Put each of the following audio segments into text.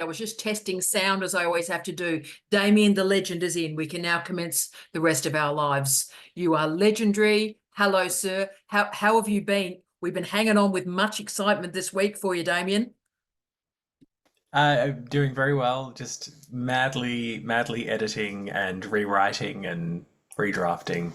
I was just testing sound as I always have to do. Damien the legend is in. We can now commence the rest of our lives. You are legendary. Hello, sir. How have you been? We've been hanging on with much excitement this week for you, Damien. I'm doing very well, just madly editing and rewriting and redrafting.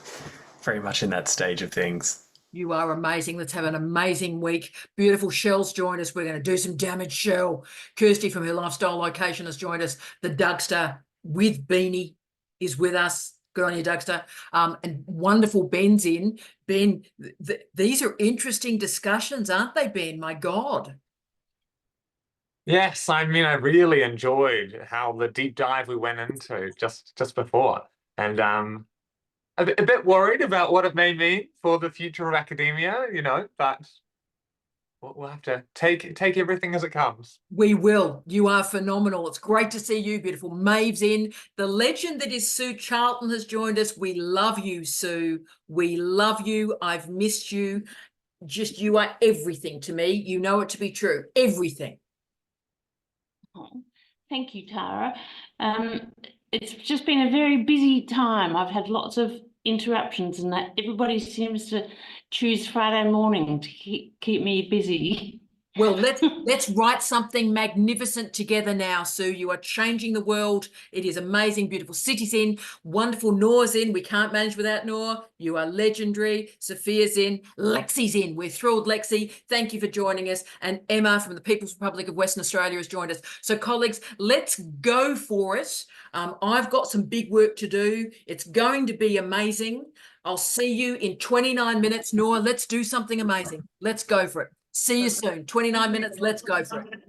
Very much in that stage of things. You are amazing. Let's have an amazing week. Beautiful Shell's joined us. We're going to do some damage, Shell. Kirsty from her lifestyle location has joined us. The Dugster with Beanie is with us. Good on you, Dugster. And wonderful Ben's in. Ben, these are interesting discussions, aren't they, Ben? My God. Yes, I mean, I really enjoyed how the deep dive we went into just before, and a bit worried about what it may mean for the future of academia, but we'll have to take everything as it comes. We will. You are phenomenal. It's great to see you, beautiful. Maeve's in. The legend that is Sue Charlton has joined us. We love you, Sue. We love you. I've missed you. Just you are everything to me. You know it to be true. Everything. Oh, thank you, Tara. It's just been a very busy time. I've had lots of interruptions, and that everybody seems to choose Friday morning to keep me busy. Well, let's write something magnificent together now, Sue. You are changing the world. It is amazing. Beautiful City's in. Wonderful Nora's in. We can't manage without Nora. You are legendary. Sophia's in. Lexi's in. We're thrilled, Lexi. Thank you for joining us. And Emma from the People's Republic of Western Australia has joined us. So, colleagues, let's go for it. I've got some big work to do. It's going to be amazing. I'll see you in 29 minutes. Nora, let's do something amazing. Let's go for it. See you soon. 29 minutes. Let's go for it.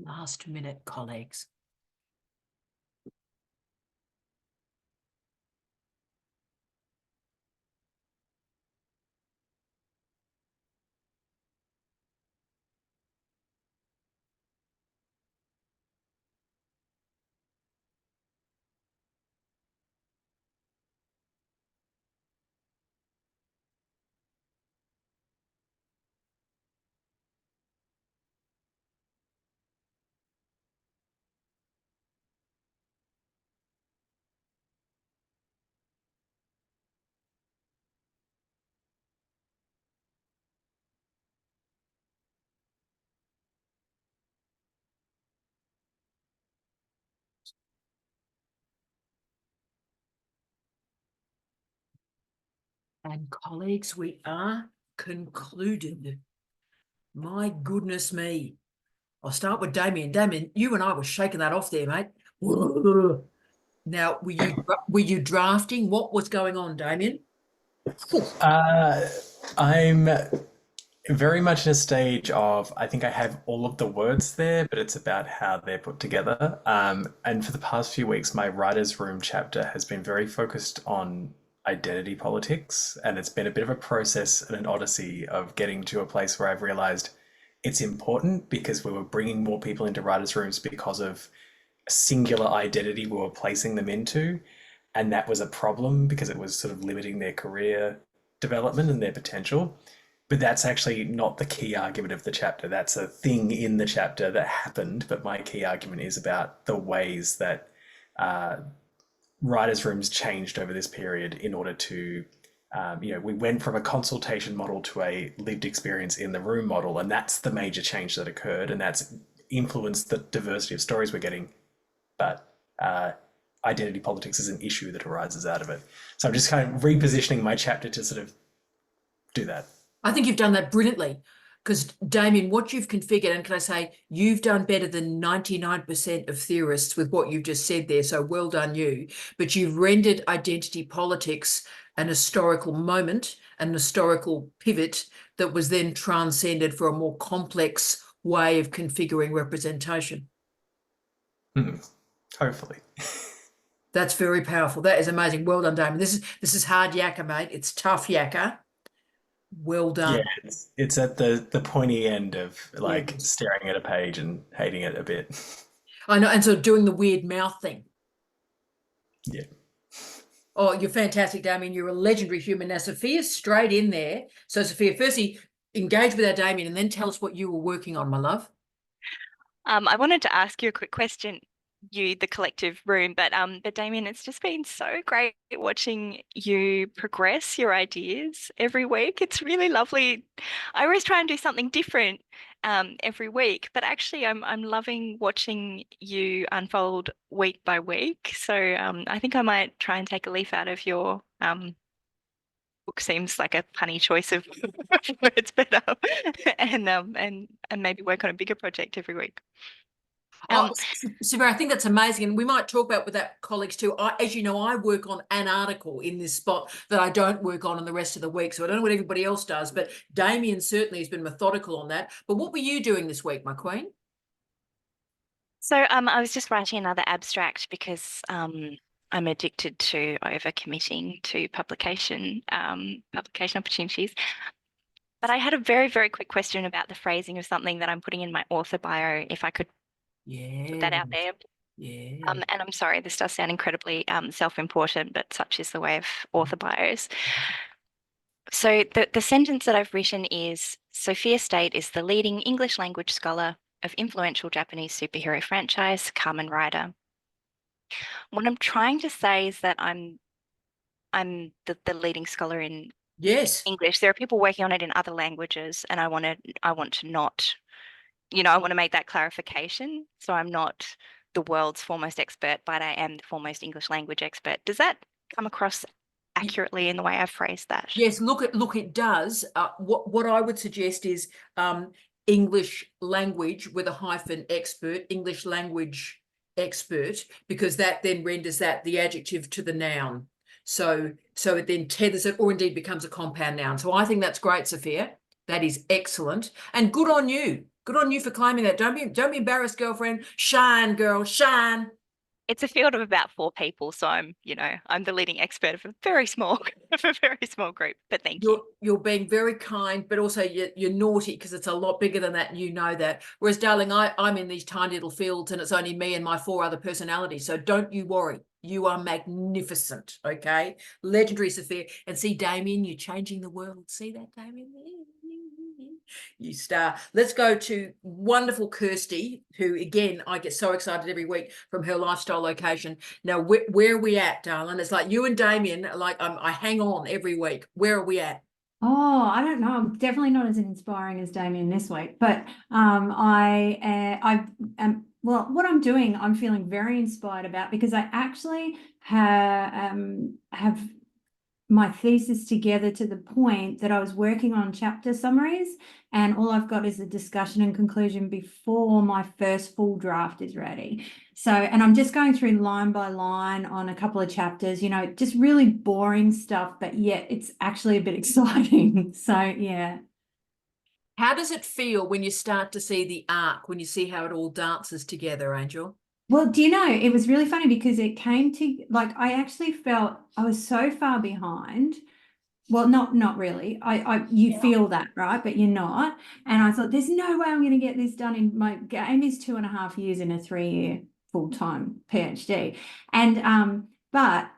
Last minute, colleagues. And colleagues, we are concluded. My goodness me. I'll start with Damien. Damien, you and I were shaking that off there, mate. Now, were you drafting? What was going on, Damien? I'm very much in a stage of, I think I have all of the words there, but it's about how they're put together. And for the past few weeks, my writer's room chapter has been very focused on identity politics. And it's been a bit of a process and an odyssey of getting to a place where I've realized it's important because we were bringing more people into writers' rooms because of a singular identity we were placing them into. And that was a problem because it was sort of limiting their career development and their potential. But that's actually not the key argument of the chapter. That's a thing in the chapter that happened. But my key argument is about the ways that writers' rooms changed over this period in order to, we went from a consultation model to a lived experience in the room model. And that's the major change that occurred. And that's influenced the diversity of stories we're getting. But identity politics is an issue that arises out of it. So I'm just kind of repositioning my chapter to sort of do that. I think you've done that brilliantly because, Damien, what you've configured, and can I say, you've done better than 99% of theorists with what you've just said there, so well done you. But you've rendered identity politics an historical moment, an historical pivot that was then transcended for a more complex way of configuring representation. Hopefully. That's very powerful. That is amazing. Well done, Damien. This is hard yakka, mate. It's tough yakka. Well done. Yeah, it's at the pointy end of like Yes. staring at a page and hating it a bit. I know, and sort of doing the weird mouth thing. Yeah. Oh, you're fantastic, Damien. You're a legendary human. Now, Sophia's straight in there. So, Sophia, firstly, engage with our Damien and then tell us what you were working on, my love. I wanted to ask you a quick question, you, the collective room, but Damien, it's just been so great watching you progress your ideas every week. It's really lovely. I always try and do something different every week, but actually I'm loving watching you unfold week by week. So I think I might try and take a leaf out of your book. Seems like a punny choice of words, but and maybe work on a bigger project every week. Sarah, I think that's amazing. And we might talk about with that colleagues too. As you know, I work on an article in this spot that I don't work on the rest of the week. So I don't know what everybody else does, but Damien certainly has been methodical on that. But what were you doing this week, my queen? So I was just writing another abstract because I'm addicted to overcommitting to publication opportunities. But I had a very, very quick question about the phrasing of something that I'm putting in my author bio, if I could put that out there. Yeah. And I'm sorry, this does sound incredibly self-important, but such is the way of author bios. So the sentence that I've written is, Sophia State is the leading English language scholar of influential Japanese superhero franchise, Kamen Rider. What I'm trying to say is that I'm the leading scholar in English. There are people working on it in other languages, and I want to not, I want to make that clarification. So I'm not the world's foremost expert, but I am the foremost English language expert. Does that come across accurately in the way I've phrased that? Yes, look, it does. What I would suggest is English language with a hyphen expert, English language expert, because that then renders that the adjective to the noun. So it then tethers it, or indeed becomes a compound noun. So I think that's great, Sophia. That is excellent. And good on you. Good on you for claiming that. Don't be embarrassed, girlfriend. Shine, girl, shine. It's a field of about 4 people, so I'm the leading expert of a very small of a very small group. But thank you. You're being very kind, but also you're naughty because it's a lot bigger than that, and you know that. Whereas, darling, I'm in these tiny little fields, and it's only me and my 4 other personalities. So don't you worry. You are magnificent, okay? Legendary, Sophia. And see, Damien, you're changing the world. See that, Damien? You star. Let's go to wonderful Kirsty, who, again, I get so excited every week from her lifestyle location. Now, where are we at, darling? It's like you and Damien, like I hang on every week. Where are we at? Oh, I don't know. I'm definitely not as inspiring as Damien this week, but I am. Well, what I'm doing, I'm feeling very inspired about because I actually have my thesis together to the point that I was working on chapter summaries, and all I've got is a discussion and conclusion before my first full draft is ready. So, and I'm just going through line by line on a couple of chapters, you know, just really boring stuff, but yet it's actually a bit exciting. So, yeah. How does it feel when you start to see the arc, when you see how it all dances together, Angel? Well, do you know, it was really funny because it came to, like, I actually felt I was so far behind. Well, not really. You feel that, right? But you're not. And I thought, there's no way I'm going to get this done in my game is 2.5 years in a 3-year full-time PhD. And but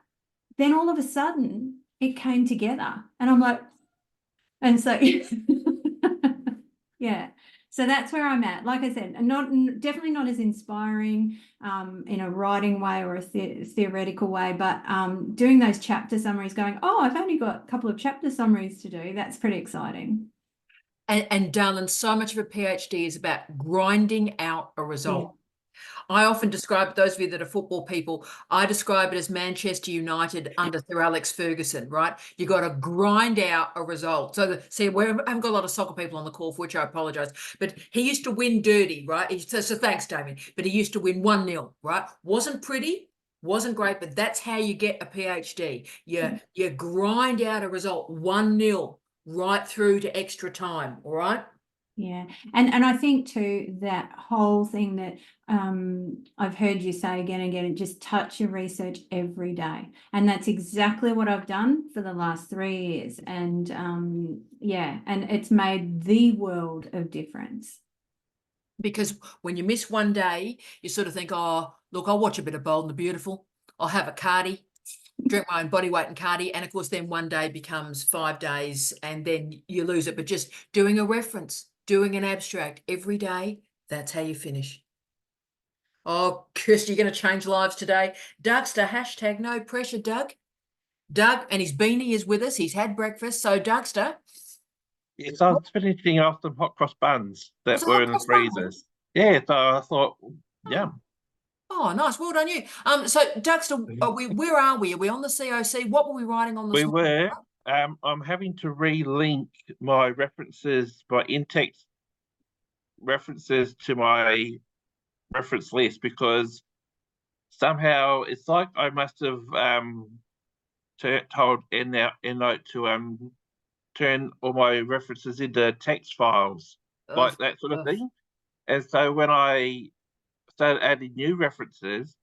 then all of a sudden it came together and I'm like, and so yeah. So that's where I'm at. Like I said, definitely not as inspiring in a writing way or a theoretical way, but doing those chapter summaries going, oh, I've only got a couple of chapter summaries to do. That's pretty exciting. And darling, so much of a PhD is about grinding out a result. Yeah. I often describe, those of you that are football people, I describe it as Manchester United under Sir Alex Ferguson, right? You got to grind out a result. So, see, we haven't got a lot of soccer people on the call, for which I apologise. But he used to win dirty, right? So thanks, Damien. But he used to win 1-0, right? Wasn't pretty, wasn't great, but that's how you get a PhD. You grind out a result, 1-0, right through to extra time, all right? Yeah, and I think too that whole thing that I've heard you say again and again, just touch your research every day, and that's exactly what I've done for the last 3 years, and yeah, and it's made the world of difference. Because when you miss one day, you sort of think, oh, look, I'll watch a bit of Bold and the Beautiful. I'll have a Cardi, drink my own body weight in Cardi. And of course, then one day becomes 5 days and then you lose it. But just doing a reference, doing an abstract every day, that's how you finish. Oh, Kirsty, you're going to change lives today. Dougster, hashtag no pressure, Doug. Doug, and his beanie is with us. He's had breakfast. So, Dougster. Yes, I was finishing off some hot cross buns that were in the freezers. Yeah, so I thought, yeah. Oh, nice. Well done, you. So, Dougster, where are we? Are we on the COC? What were we writing on this? We were. I'm having to relink my references, my in-text references to my reference list because somehow it's like I must have told EndNote to turn all my references into text files, like that sort of thing. And so when I started adding new references,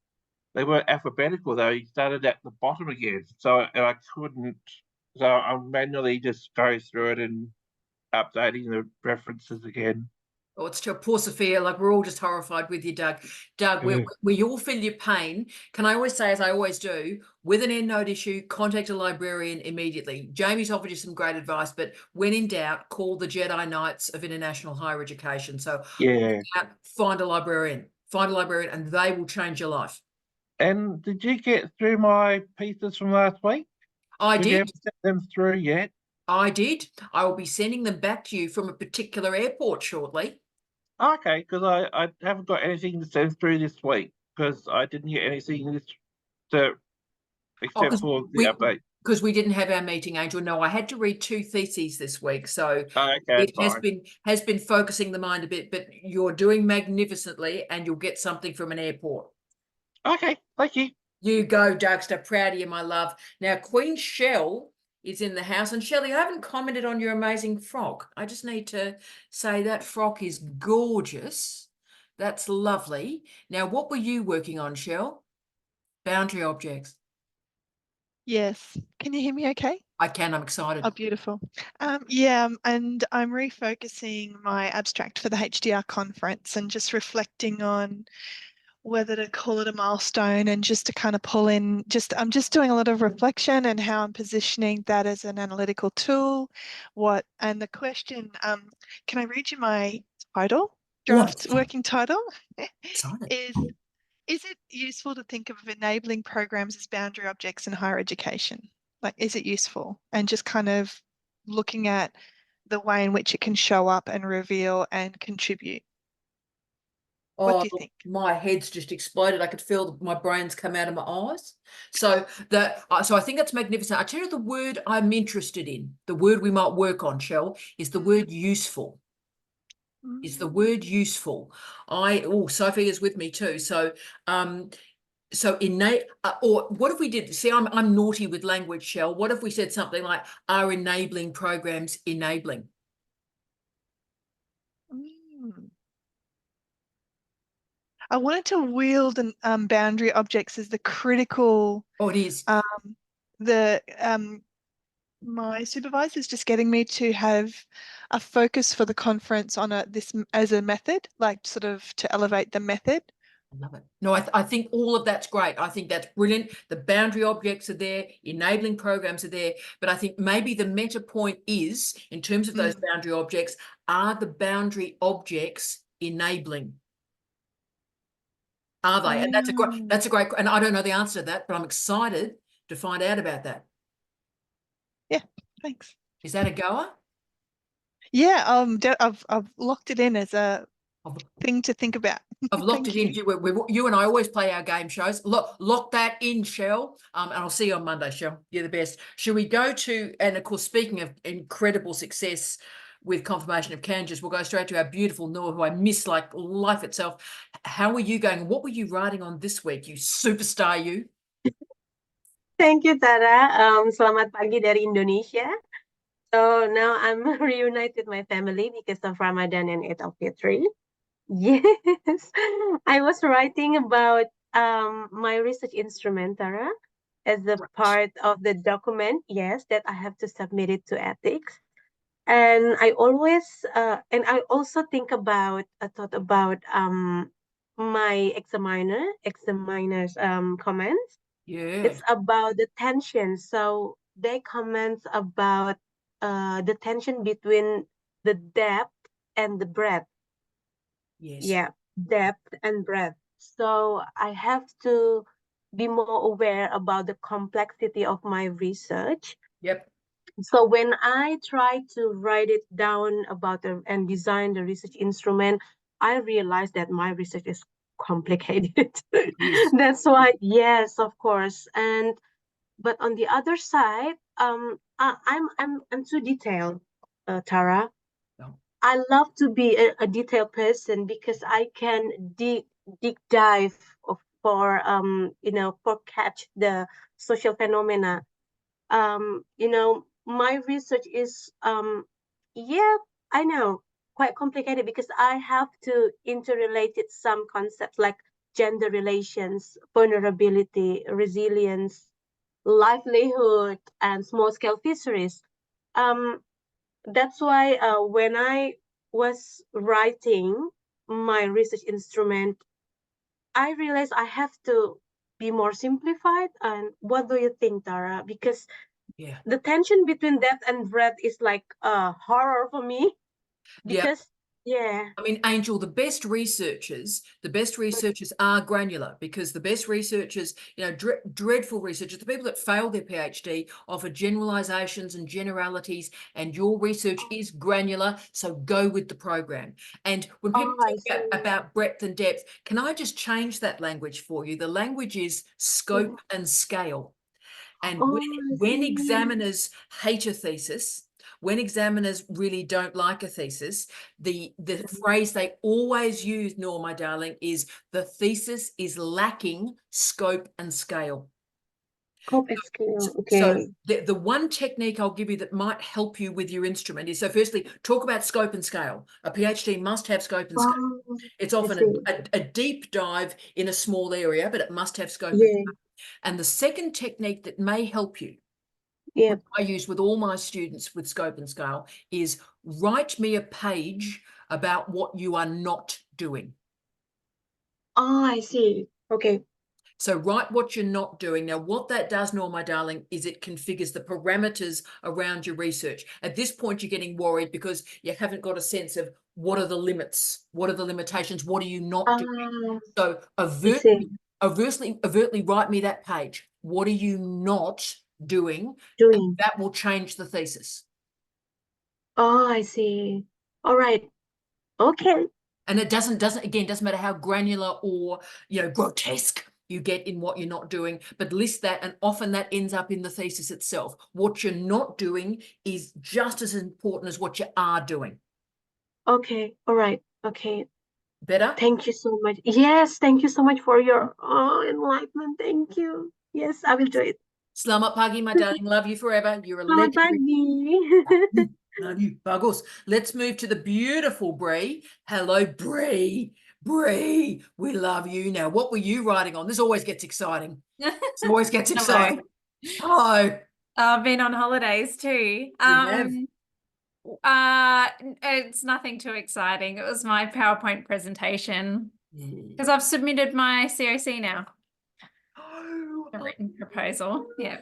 they weren't alphabetical. They started at the bottom again. So I couldn't. So I'm manually just going through it and updating the references again. Oh, it's to poor Sophia. Like, we're all just horrified with you, Doug. Doug, we all feel your pain. Can I always say, as I always do, with an EndNote issue, contact a librarian immediately. Jamie's offered you some great advice, but when in doubt, call the Jedi Knights of International Higher Education. So, yeah, find a librarian. Find a librarian, and they will change your life. And did you get through my pieces from last week? I did. You haven't sent them through yet? I did. I will be sending them back to you from a particular airport shortly. Okay, because I haven't got anything to send through this week because I didn't get anything except for the update. Because we didn't have our meeting, Angel. No, I had to read 2 theses this week, so okay, it has been focusing the mind a bit. But you're doing magnificently, and you'll get something from an airport. Okay, thank you. You go, Dougster. Proud of you, my love. Now, Queen Shell is in the house. And Shelley, I haven't commented on your amazing frock. I just need to say that frock is gorgeous. That's lovely. Now, what were you working on, Shell? Boundary objects. Yes. Can you hear me okay? I can, I'm excited. Oh, beautiful. Yeah, and I'm refocusing my abstract for the HDR conference and just reflecting on whether to call it a milestone and just to kind of pull in, I'm just doing a lot of reflection and how I'm positioning that as an analytical tool. And the question, can I read you my title, draft working title? Excited. Is it useful to think of enabling programs as boundary objects in higher education? Like, is it useful? And just kind of looking at the way in which it can show up and reveal and contribute. What do you think? My head's just exploded. I could feel my brains come out of my eyes. So so I think that's magnificent. I tell you the word I'm interested in, the word we might work on, Shell, is the word useful. Is the word useful. Sophie is with me too. So so innate, or what if we did, see, I'm naughty with language, Shell. What if we said something like, are enabling programs enabling? I wanted to wield boundary objects as the critical. Oh, it is. My supervisor is just getting me to have a focus for the conference on this as a method, like sort of to elevate the method. I love it. No, I think all of that's great. I think that's brilliant. The boundary objects are there, enabling programs are there, but I think maybe the meta point is, in terms of those boundary objects, are the boundary objects enabling? Are they? And that's a great, and I don't know the answer to that, but I'm excited to find out about that. Yeah, thanks. Is that a goer? Yeah, I've locked it in as a thing to think about. I've locked it in. You and I always play our game shows. Lock that in, Shell. And I'll see you on Monday, Shell. You're the best. Should we go to, and of course, speaking of incredible success with Confirmation of Kangas, we'll go straight to our beautiful Noah, who I miss like life itself. How are you going? What were you writing on this week, you superstar, you? Thank you, Tara. Selamat pagi dari Indonesia. So now I'm reunited with my family because of Ramadan and Eid al-Fitr. Yes, I was writing about my research instrument, Tara, as a part of the document, yes, that I have to submit it to ethics. And I always, and I also thought about my examiner's comments. Yeah. It's about the tension. So they comment about the tension between the depth and the breadth. Yes. Yeah, depth and breadth. So I have to be more aware about the complexity of my research. Yep. So when I try to write it down about and design the research instrument, I realized that my research is complicated. Yes. That's why, yes, of course. But on the other side, I'm too detailed, Tara. No. I love to be a detailed person because I can deep dive for catch the social phenomena. My research is I know, quite complicated because I have to interrelate some concepts like gender relations, vulnerability, resilience, livelihood, and small-scale fisheries. That's why when I was writing my research instrument, I realized I have to be more simplified. And what do you think, Tara? Because the tension between depth and breadth is like a horror for me. Because I mean, Angel, the best researchers are granular, because the best researchers, dreadful researchers, the people that fail their PhD offer generalizations and generalities, and your research is granular, so go with the program. And when people talk about breadth and depth, can I just change that language for you? The language is scope and scale. And when examiners hate a thesis, when examiners really don't like a thesis, the phrase they always use, Nor, my darling, is the thesis is lacking scope and scale. Scope and scale. So Okay. the one technique I'll give you that might help you with your instrument is, so firstly, talk about scope and scale. A PhD must have scope and scale. Oh, It's I often see. a deep dive in a small area, but it must have scope and Yeah. scale. And the second technique that may help you, Yep. I use with all my students with scope and scale, is write me a page about what you are not doing. Oh, I see. Okay. So write what you're not doing. Now, what that does, Nor, my darling, is it configures the parameters around your research. At this point, you're getting worried because you haven't got a sense of what are the limits, what are the limitations, what are you not doing. So I see. overtly write me that page. What are you not doing? Doing. And that will change the thesis. Oh, I see. All right. Okay. And it doesn't matter how granular or, grotesque you get in what you're not doing, but list that, and often that ends up in the thesis itself. What you're not doing is just as important as what you are doing. Okay. All right. Okay. Better? Thank you so much. Yes, thank you so much for your enlightenment. Thank you. Yes, I will do it. Selamat pagi, my darling. Love you forever. You're a Selamat legendary. pagi. Love you, Buggles. Let's move to the beautiful Bree. Hello, Bree. Bree, we love you. Now, what were you writing on? This always gets exciting. This always gets Hello. exciting. Hello. I've been on holidays too. have. It's nothing too exciting. It was my PowerPoint presentation because I've submitted my COC now. Oh, A written proposal. Yeah.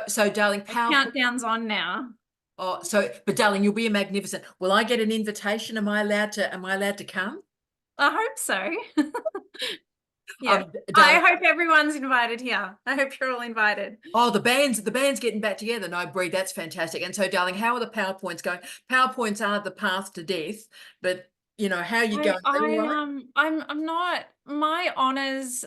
So, darling, The PowerPoint. countdown's on now. Oh, but darling, you'll be a magnificent. Will I get an invitation? Am I allowed to come? I hope so. Yeah. Darling, I hope everyone's invited here. I hope you're all invited. oh, the band's getting back together. No, Bree, that's fantastic. And so, darling, how are the PowerPoints going? PowerPoints are the path to death, but how are you going? Are you all right? I'm not. My honors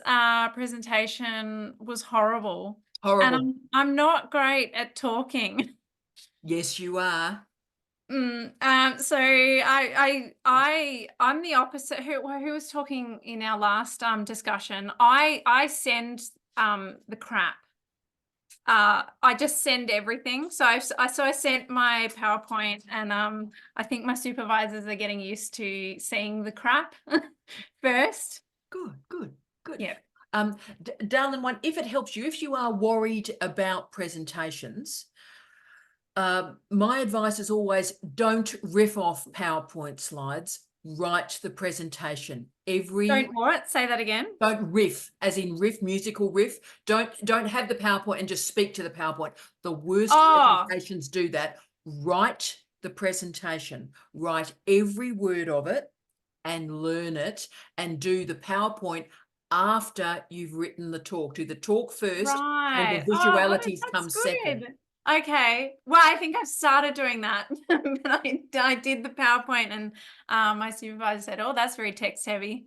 presentation was horrible. Horrible. And I'm not great at talking. Yes, you are. So I'm the opposite. Who was talking in our last discussion? I send the crap. I just send everything. So I sent my PowerPoint, and I think my supervisors are getting used to seeing the crap first. Good. Yeah. Darling one, if it helps you, if you are worried about presentations, my advice is always don't riff off PowerPoint slides. Write the presentation. Don't what? Say that again. Don't riff, as in riff, musical riff. Don't have the PowerPoint and just speak to the PowerPoint. The worst presentations do that. Write the presentation. Write every word of it and learn it, and do the PowerPoint after you've written the talk. Do the talk first, Right. and the visualities that's come second. good. Okay. Well, I think I've started doing that. But I did the PowerPoint, and my supervisor said, "Oh, that's very text heavy."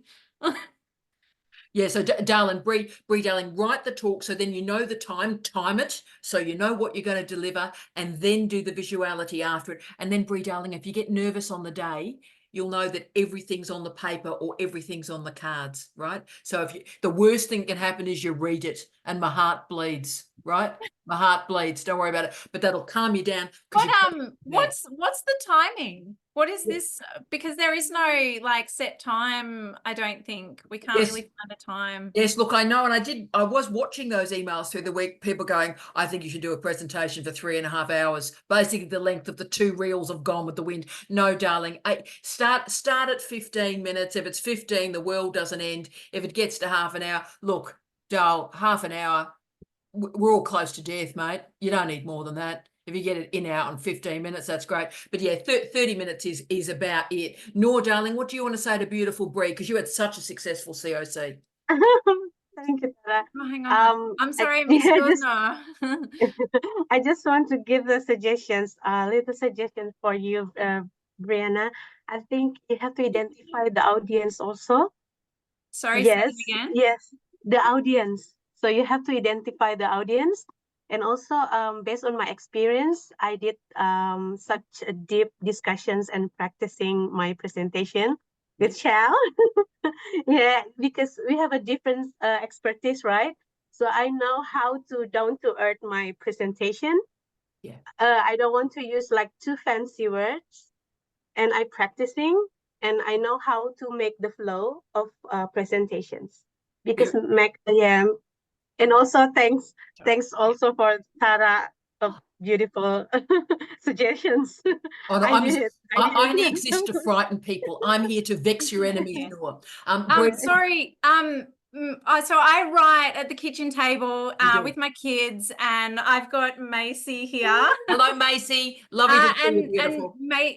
Yeah, so darling, Bree, darling, write the talk, so then you know the time it, so you know what you're going to deliver, and then do the visuality after it. And then, Bree, darling, if you get nervous on the day, you'll know that everything's on the paper or everything's on the cards, right? So the worst thing that can happen is you read it and my heart bleeds, right? My heart bleeds. Don't worry about it. But that'll calm you down. What's the timing? What is this? Because there is no set time. I don't think we can't really find a time. Yes, look, I know, and I was watching those emails through the week, people going, I think you should do a presentation for 3.5 hours, basically the length of the 2 reels of Gone with the Wind. No, darling, start at 15 minutes. If it's 15, the world doesn't end. If it gets to half an hour, look, doll, half an hour, we're all close to death, mate. You don't need more than that. If you get it in out in 15 minutes, that's great. But yeah, 30 minutes is about it. Nor, darling, what do you want to say to beautiful Bree? Because you had such a successful COC. Thank you, Tara. Oh, hang on. I'm sorry, Miss Gordner. I just want to give the suggestions, little suggestions for you, Brianna. I think you have to identify the audience also. Sorry, Yes, say it again. yes, the audience. So you have to identify the audience. And also, based on my experience, I did such a deep discussions and practicing my presentation with Shell. Yeah, because we have a different expertise, right? So I know how to down to earth my presentation. Yeah. I don't want to use like too fancy words, and I practicing, and I know how to make the flow of presentations because and also thanks also for Tara of beautiful suggestions. Oh, no, I did it. I only did exist to frighten people. I'm here to vex your enemies, Yeah. Noor. Bree, Sorry. So I write at the kitchen table You do. with my kids, and I've got Macy here. hello, Macy. Lovely to see you, And beautiful.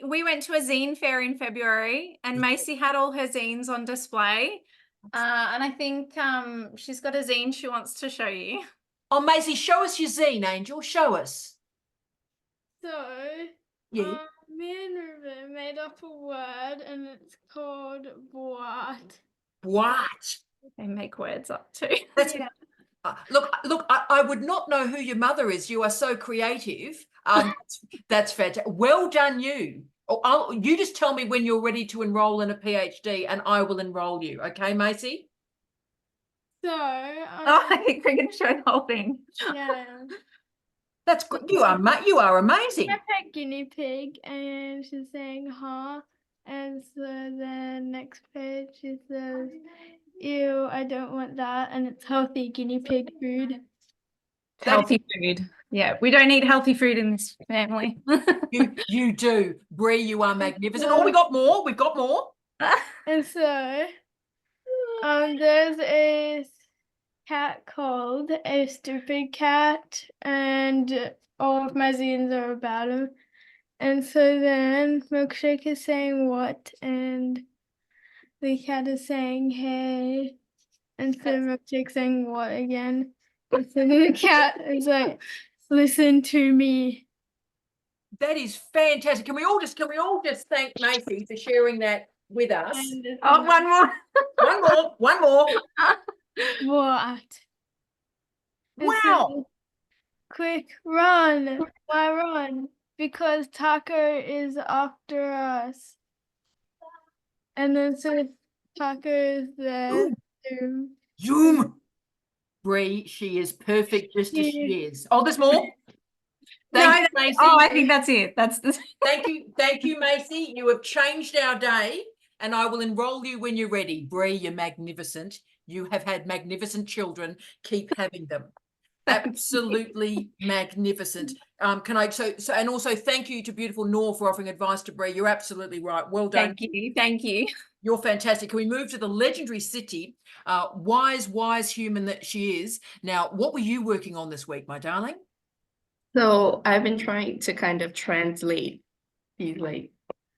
we went to a zine fair in February, and Macy had all her zines on display. And I think she's got a zine she wants to show you. Oh, Macy, show us your zine, Angel. Show us. So, Yeah. me and Ruben made up a word, and it's called what? What? They make words up too. That's, look, I would not know who your mother is. You are so creative. That's fantastic. Well done, you. You just tell me when you're ready to enroll in a PhD, and I will enroll you. Okay, Macy? So, I think we're going to show the whole thing. yeah. That's good. You are amazing. My pet guinea pig, and she's saying, huh? And so the next page she says, ew, I don't want that. And it's healthy guinea pig food. Healthy food. Yeah, we don't eat healthy food in this family. You do. Bree, you are magnificent. Oh, we got more. We've got more. And so, there's a cat called A Stupid Cat, and all of my zines are about him. And so then Milkshake is saying what, and the cat is saying hey, and so Milkshake's saying what again. And so the cat is like, listen to me. That is fantastic. Can we all just thank Macy for sharing that with us? And it's Oh, one more. One more. what? And so, Wow. quick, run! Why run? Because Taco is after us. And then so Taco is there. Zoom. Bree, she is perfect just as she is. Oh, there's more. Thank you, Macy. Oh, I think that's it. That's the. Thank you, Macy. You have changed our day, and I will enroll you when you're ready. Bree, you're magnificent. You have had magnificent children. Keep having them. Absolutely magnificent. And also thank you to beautiful Noor for offering advice to Bree. You're absolutely right. Well done. Thank you. You're fantastic. Can we move to the legendary Siti, wise human that she is? Now, what were you working on this week, my darling? So I've been trying to kind of translate these like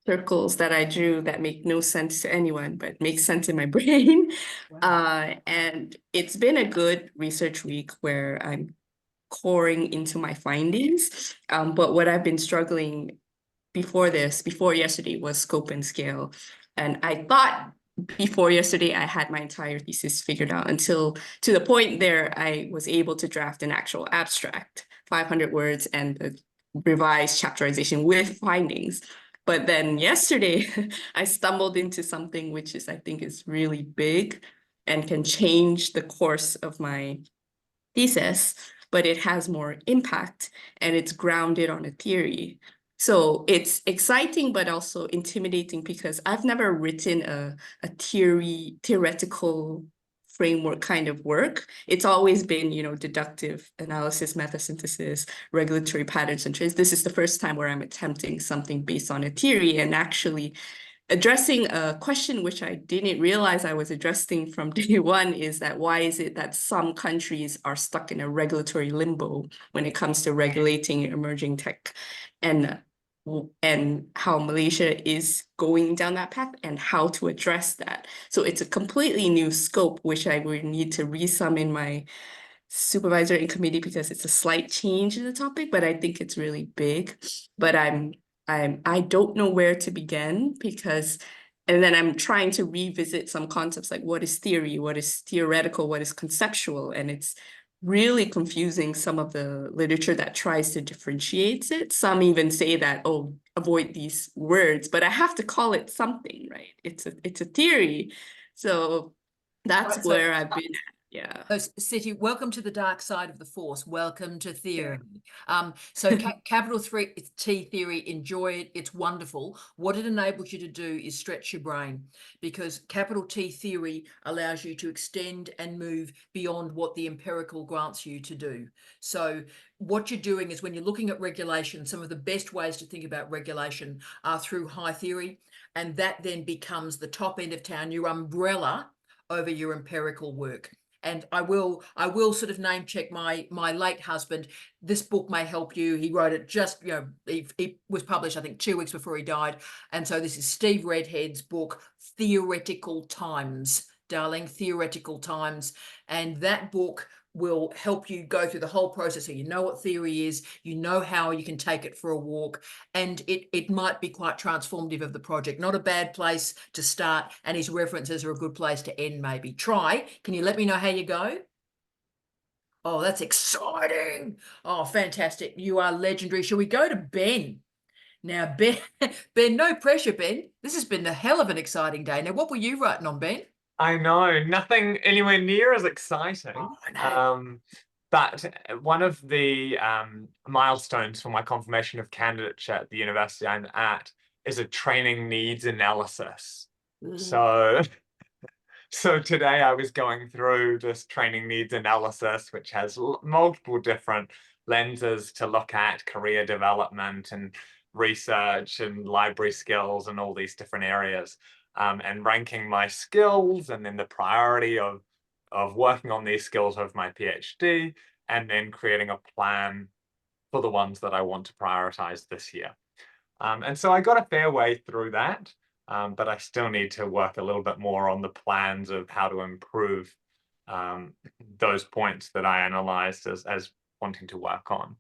circles that I drew that make no sense to anyone, but make sense in my brain. Wow. And it's been a good research week where I'm coring into my findings. But what I've been struggling before yesterday was scope and scale. And I thought before yesterday I had my entire thesis figured out until to the point there I was able to draft an actual abstract, 500 words, and the revised chapterization with findings. But then yesterday I stumbled into something which I think is really big and can change the course of my thesis, but it has more impact and it's grounded on a theory. So it's exciting, but also intimidating because I've never written a theoretical framework kind of work. It's always been, deductive analysis, method synthesis, regulatory patterns and trends. This is the first time where I'm attempting something based on a theory and actually addressing a question which I didn't realize I was addressing from day one is that why is it that some countries are stuck in a regulatory limbo when it comes to regulating emerging tech, and how Malaysia is going down that path and how to address that. So it's a completely new scope, which I would need to resummon my supervisor in committee because it's a slight change in the topic, but I think it's really big. But I don't know where to begin and then I'm trying to revisit some concepts like what is theory, what is theoretical, what is conceptual, and it's really confusing some of the literature that tries to differentiate it. Some even say that, oh, avoid these words, but I have to call it something, right? It's a theory. So that's where I've been at. Yeah. So City, welcome to the dark side of the force. Welcome to theory. So capital T theory, enjoy it. It's wonderful. What it enables you to do is stretch your brain, because capital T theory allows you to extend and move beyond what the empirical grants you to do. So what you're doing is, when you're looking at regulation, some of the best ways to think about regulation are through high theory, and that then becomes the top end of town, your umbrella over your empirical work. And I will sort of name check my late husband. This book may help you. He wrote it just, it was published, I think, 2 weeks before he died. And so this is Steve Redhead's book, Theoretical Times, darling, Theoretical Times. And that book will help you go through the whole process, so you know what theory is, you know how you can take it for a walk, and it might be quite transformative of the project. Not a bad place to start, and his references are a good place to end. Maybe try. Can you let me know how you go? Oh, that's exciting. Oh, fantastic. You are legendary. Shall we go to Ben? Now, Ben, no pressure, Ben. This has been a hell of an exciting day. Now, what were you writing on, Ben? I know, nothing anywhere near as exciting. But one of the milestones for my confirmation of candidature at the university I'm at is a training needs analysis. So today I was going through this training needs analysis, which has multiple different lenses to look at career development and research and library skills and all these different areas. And ranking my skills, and then the priority of working on these skills of my PhD, and then creating a plan for the ones that I want to prioritize this year. And so I got a fair way through that, but I still need to work a little bit more on the plans of how to improve those points that I analyzed as wanting to work on.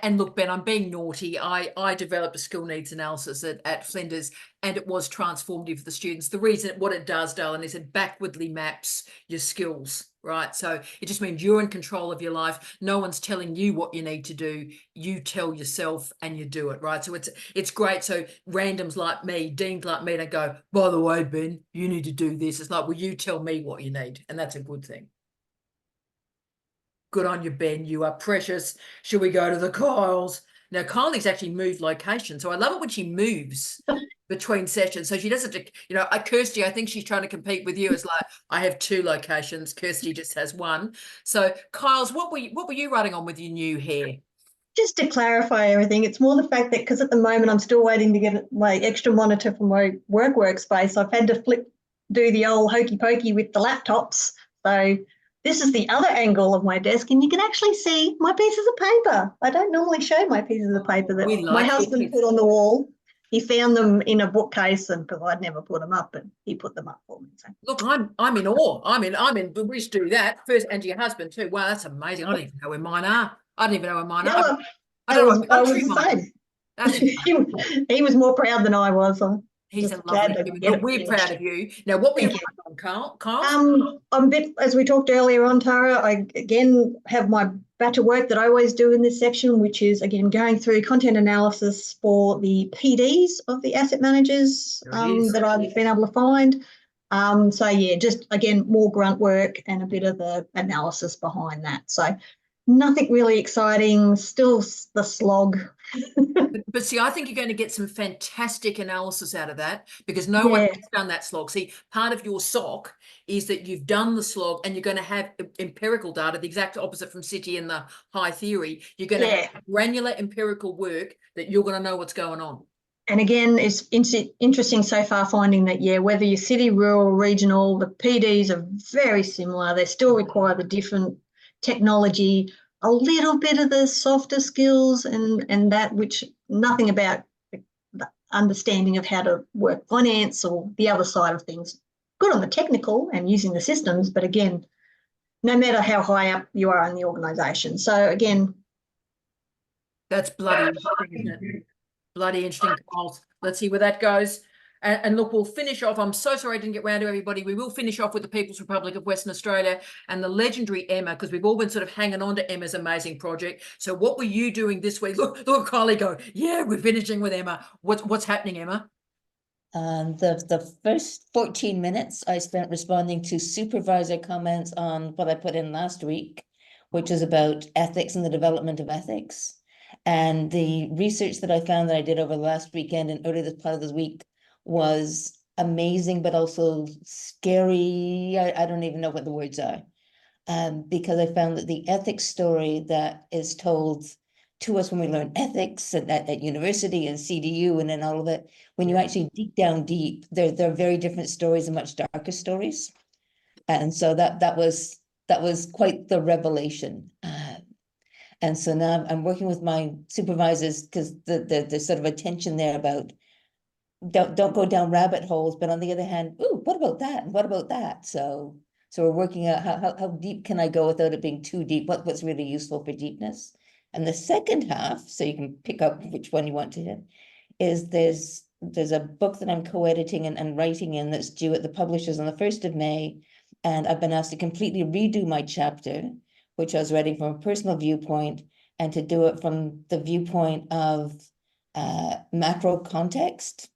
And look, Ben, I'm being naughty. I developed a skill needs analysis at Flinders, and it was transformative for the students. The reason, what it does, darling, is it backwardly maps your skills, right? So it just means you're in control of your life. No one's telling you what you need to do. You tell yourself and you do it, right? So it's great. So randoms like me, deans like me, don't go, by the way, Ben, you need to do this. It's like, well, you tell me what you need, and that's a good thing. Good on you, Ben. You are precious. Should we go to the Kyles? Now, Kylie's actually moved location, so I love it when she moves between sessions. So she doesn't, Kirsty, I think she's trying to compete with you. It's like, I have 2 locations. Kirsty just has 1. So, Kyles, what were you writing on with your new hair? Just to clarify everything, it's more the fact that because at the moment I'm still waiting to get my extra monitor from my workspace, I've had to do the old hokey pokey with the laptops. So this is the other angle of my desk, and you can actually see my pieces of paper. I don't normally show my pieces of paper that my husband put on the wall. He found them in a bookcase, and because I'd never put them up, and he put them up for me. So. Look, I'm in awe. I'm in. We should do that first, and to your husband too. Wow, that's amazing. I don't even know where mine are. I don't even know where mine are. I was the same. He was more proud than I was. He's a lovely human. We're proud of you. Now, what were you writing on, Kyle? I'm a bit, as we talked earlier on, Tara, I again have my batch of work that I always do in this section, which is, again, going through content analysis for the PDs of the asset managers that I've been able to find. So, yeah, just, again, more grunt work and a bit of the analysis behind that. So nothing really exciting, still the slog. But see, I think you're going to get some fantastic analysis out of that, because no one has done that slog. See, part of your SOC is that you've done the slog, and you're going to have empirical data, the exact opposite from City and the high theory. You're going to have granular empirical work that you're going to know what's going on. And again, it's interesting so far finding that, whether you're city, rural, regional, the PDs are very similar. They still require the different technology, a little bit of the softer skills and that, which nothing about the understanding of how to work finance or the other side of things. Good on the technical and using the systems, but again, no matter how high up you are in the organisation. So again, that's bloody interesting, isn't it? Bloody interesting, Kyles. Let's see where that goes. And look, we'll finish off. I'm so sorry I didn't get round to everybody. We will finish off with the People's Republic of Western Australia and the legendary Emma, because we've all been sort of hanging on to Emma's amazing project. So what were you doing this week? Look, Kylie go, yeah, we're finishing with Emma. What's happening, Emma? The first 14 minutes I spent responding to supervisor comments on what I put in last week, which is about ethics and the development of ethics. And the research that I found that I did over the last weekend and early this part of this week was amazing, but also scary. I don't even know what the words are. Because I found that the ethics story that is told to us when we learn ethics at university and CDU and then all of it, when you actually dig down deep, they're very different stories and much darker stories. And so that was quite the revelation. And so now I'm working with my supervisors because the sort of a tension there about don't go down rabbit holes, but on the other hand, ooh, what about that? And what about that? So we're working out how deep can I go without it being too deep? What's really useful for deepness? And the second half, so you can pick up which one you want to hit, is there's a book that I'm co-editing and writing in that's due at the publishers on the 1st of May. And I've been asked to completely redo my chapter, which I was writing from a personal viewpoint, and to do it from the viewpoint of macro context.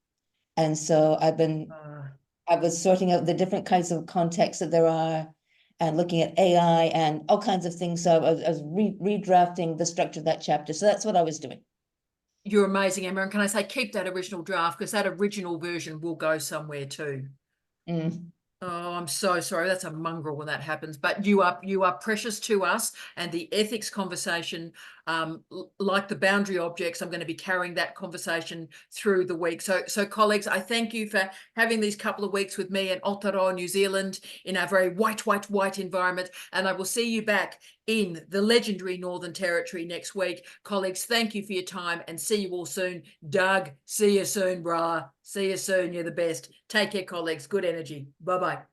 And so I was sorting out the different kinds of contexts that there are and looking at AI and all kinds of things. So I was redrafting the structure of that chapter. So that's what I was doing. You're amazing, Emma. And can I say, keep that original draft, because that original version will go somewhere too. Oh, I'm so sorry. That's a mongrel when that happens. But you are precious to us, and the ethics conversation, like the boundary objects, I'm going to be carrying that conversation through the week. So colleagues, I thank you for having these couple of weeks with me in Aotearoa, New Zealand, in our very white environment. And I will see you back in the legendary Northern Territory next week. Colleagues, thank you for your time, and see you all soon. Doug, see you soon, brah. See you soon. You're the best. Take care, colleagues. Good energy. Bye-bye.